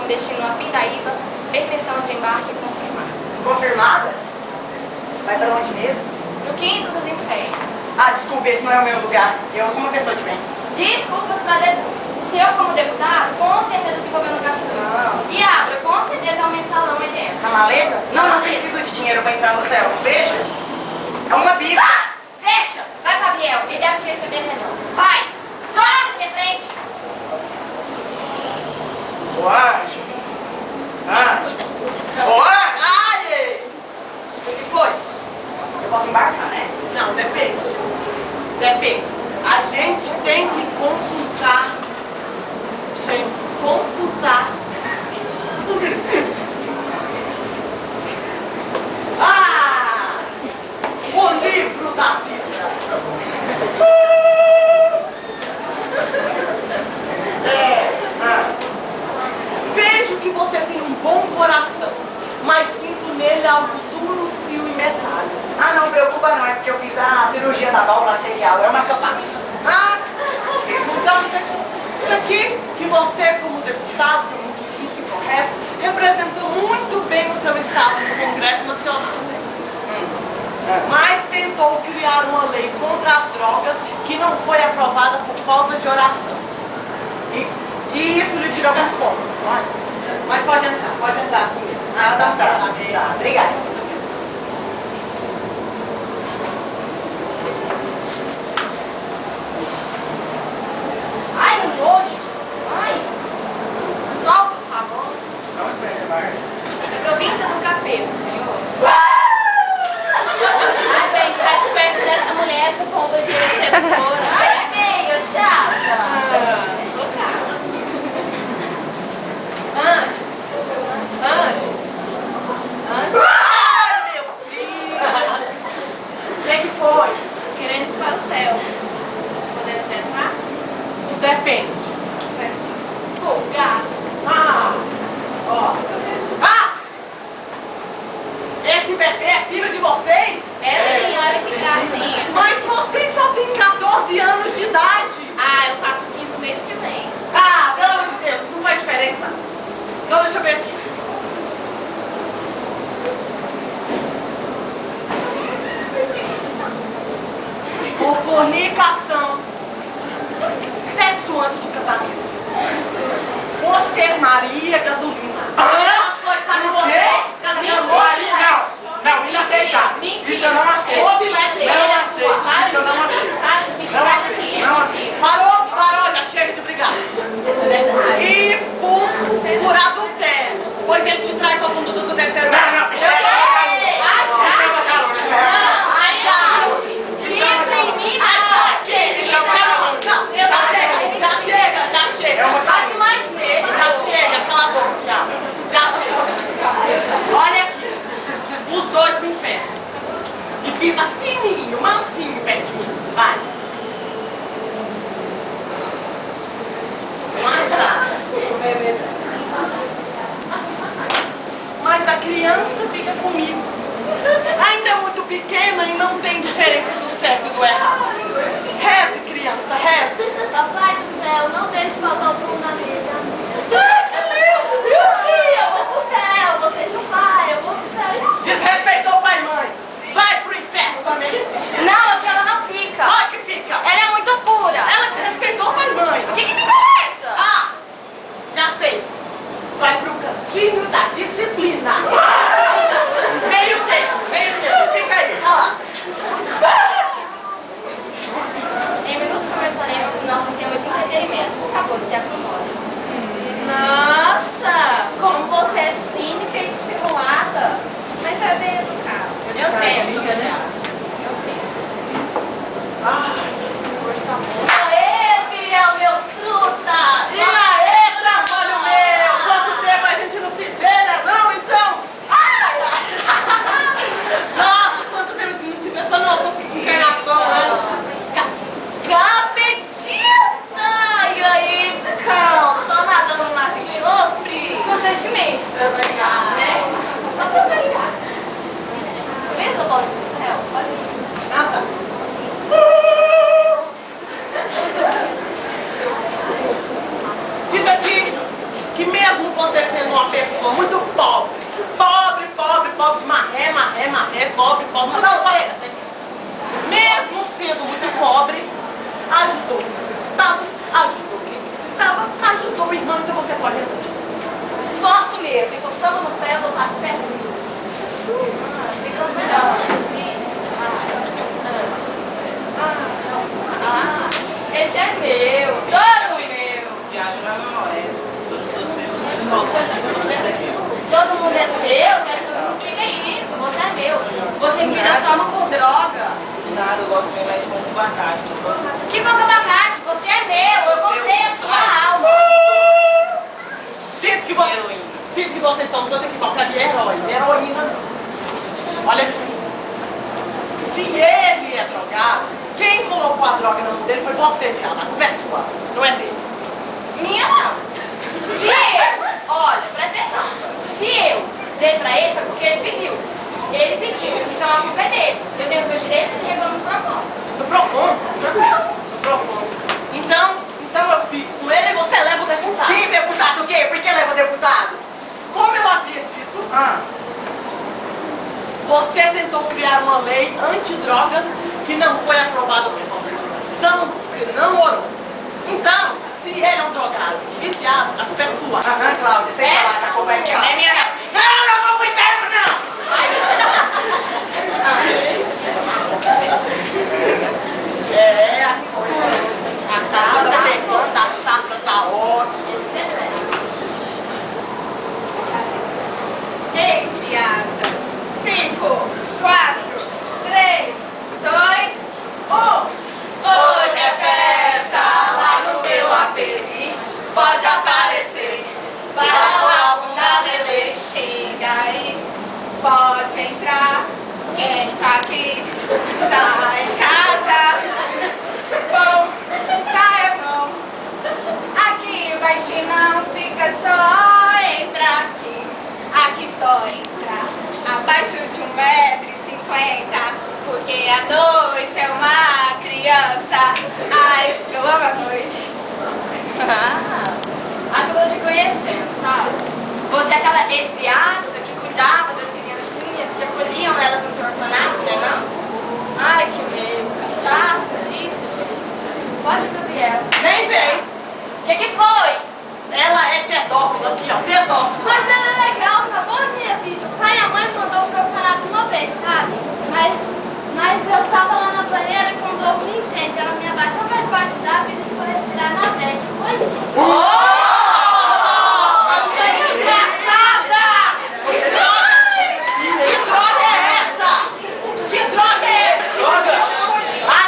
com destino a Pindaíba, permissão de embarque confirmada. Confirmada? Vai para onde mesmo? No quinto dos infernos. Ah, desculpe, esse não é o meu lugar. Eu sou uma pessoa de bem. Desculpas para depois. O senhor, como deputado, com certeza se envolveu no bastidor. Não. E abra, com certeza é um mensalão aí dentro. Na maleta? Não preciso de dinheiro para entrar no céu. Veja. É uma bíblia. Ah! Fecha! Vai, Gabriel. Ele deve te receber melhor. Vai! Sobe na minha frente! Ô, Anjo. Anjo. Ô, Anjo. Ai! O que foi? Eu posso embarcar, né? Não, depende. Depende. A gente tem que consultar. Tem que consultar. Ah! O livro da vida. Vejo que você tem um bom coração, mas sinto nele algo duro, frio e metálico. Ah, não preocupa não, é porque eu fiz a cirurgia da válvula arterial, é uma capaça. Ah, então isso aqui que você, como deputado, foi muito justo e correto, representou muito bem o seu estado no Congresso Nacional. Mas tentou criar uma lei contra as drogas que não foi aprovada por falta de oração. E isso lhe tira alguns pontos. Mas pode entrar assim mesmo. Ah, tá. Obrigada. Ai, que nojo! Ai! Sol, por favor. Onde vai ser, Marta? Da província do Capeta, senhor. Ai, pra entrar de perto dessa mulher, essa pomba de receptora. Ai, feia, chata! Sou cara. Anjo. Ai, meu Deus! O que foi? Querendo ir para o céu. Podemos entrar? Isso depende. Isso é assim. Pô, gato. Esse bebê é filho de vocês? É sim, olha que gracinha. Mas vocês só têm 14 anos de idade. Ah, eu faço 15 meses que vem. Ah, pelo amor de Deus, não faz diferença. Então deixa eu ver aqui. Por fornicação, sexo antes do casamento, por ser Maria Gasolina. Só está com você. Não, inaceitável. Mentira. Isso eu não aceito. Ô, bilhete, Não aceito. Isso eu não aceito. Para de me Não tirar aceito, daqui, não é aceito. mentira. Parou, já chega de brigar. É verdade. E por adultério, pois ele te trai com a conduta do terceiro Não, grau. isso é uma calúnia. Isso é uma calúnia. Chifre em mim, Acha que? Isso é uma calúnia. Não, já chega. É uma Bate mais nele. Já chega, cala a boca, Thiago. Já chega. Olha aqui, os dois pro inferno. E pisa fininho, mansinho, perto de mim. Vai. Mas a criança fica comigo. Ainda é muito pequena e não tem diferença do certo e do errado. Reze, criança, reze. Papai do céu, não deixe faltar o pão na mesa. Meu Filha, eu vou pro céu. Vocês não vai, eu vou pro céu. Desrespeitou pai e mãe. Vai pro inferno também. Não, é que ela não fica. Pode que fica. Ela é muito pura. Ela desrespeitou pai e mãe. O que me interessa? Ah, já sei. Vai pro cantinho da disciplina. Meio tempo. Fica aí, calado. Em minutos começaremos o nosso sistema de entretenimento. Por favor, se acomode. pobre, pobre. Não, chega. Mesmo sendo muito pobre, ajudou os necessitados, ajudou quem precisava, ajudou o irmão, então você pode entrar. Posso mesmo, encostando no pé, vou lá pertinho. Ficou melhor. Esse é meu, todo meu. Viagem não é essa. Eu não sou seu, você é só. Todo mundo é seu? Você acha que todo mundo... que é isso? Você é meu. Você me vira só no com droga. Nada, eu gosto bem mais de pão de abacate. Que bom que abacate? Você é meu. Eu comprei a sua alma. Sinto que vocês estão todos aqui para fazer herói. Heroína não. Olha aqui. Se ele é drogado, quem colocou a droga na mão dele foi você, Diana. A culpa é sua, não é dele. Minha não. Se eu... Olha, presta atenção. Se eu dei pra ele, foi porque ele pediu. Ele pediu, então a culpa é dele. Eu tenho os meus direitos e reclamo no Procon. No Procon? No Procon. Então eu fico com ele e você leva o deputado. Que deputado o quê? Por que leva o deputado? Como eu havia dito, você tentou criar uma lei antidrogas que não foi aprovada por falta de oração, você não orou. Então, se ele é um drogado e viciado, a culpa é sua. Cláudia, sem falar que a culpa é minha. Não é minha, não. Não vou pro inferno, não! A safra tá pegando, a safra tá ótima. Ex-piada. 5, 4, 3, 2, 1. Hoje é festa lá no meu AP. Pode aparecer. Para o na Lelê. Chega aí. Pode entrar. Quem tá aqui tá em casa. Bom, tá é bom. Aqui embaixo não fica só entrar aqui. Aqui só entrar abaixo de 1,50 m, porque a noite é uma criança. Ai, eu amo a noite. Acho que eu tô te conhecendo, sabe? Você é aquela ex-viada que cuidava das criancinhas, que acolhiam elas no seu orfanato, né não? Ai, que medo, cansaço disso, gente. Pode subir ela. Nem vem. O que foi? Ela é pedófila aqui, ó, pedófila. Mas ela é legal, sabor minha vida. O pai e a mãe mandou pro orfanato uma vez, sabe? Mas eu tava lá na banheira quando houve um incêndio. Ela me abaixou pra debaixo d'água e disse que eu respirar na brecha. Pois é. Engraçada! Que droga é essa? Que droga é essa? Droga?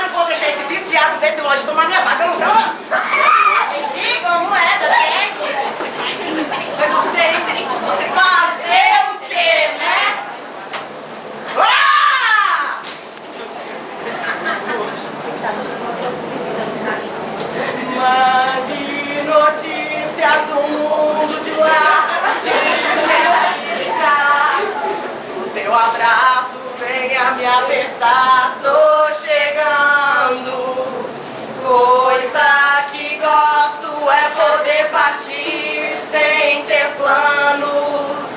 Não vou deixar esse viciado dentro de loja tomar minha vaga, não sei lá. Me digam, moeda, pegue. Mas você é triste, você Fazer o quê, né? Mande notícias do mundo de lá, de cá. O teu abraço venha me apertar, tô chegando. Coisa que gosto é poder partir sem ter planos.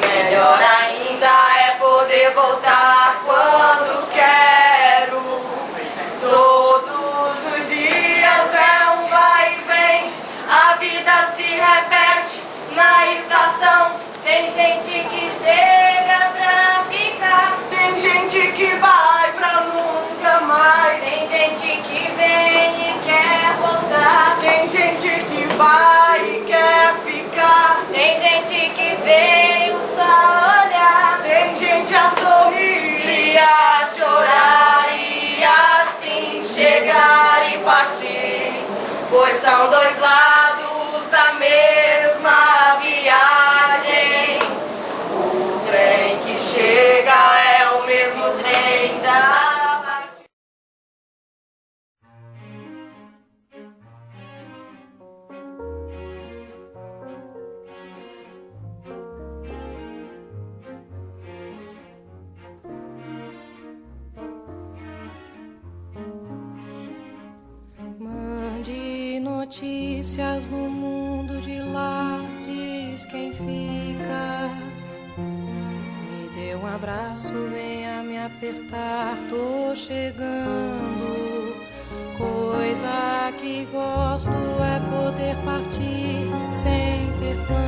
Melhor ainda é poder voltar quando quero. Todos os dias é um vai e vem, a vida se repete na estação. Tem gente que chega pra ficar, Tem gente que vai pra nunca mais. tem gente que vem e quer voltar, Tem gente que vai e quer ficar. tem gente que veio só olhar Tem gente a sorrir e a chorar e assim chegar e partir, pois são dois lados da mesma viagem. O trem que chega é o mesmo trem da partida. Mande notícias no mundo de lá, diz quem fica. Me dê um abraço, venha apertar, tô chegando. Coisa que gosto é poder partir sem ter plano.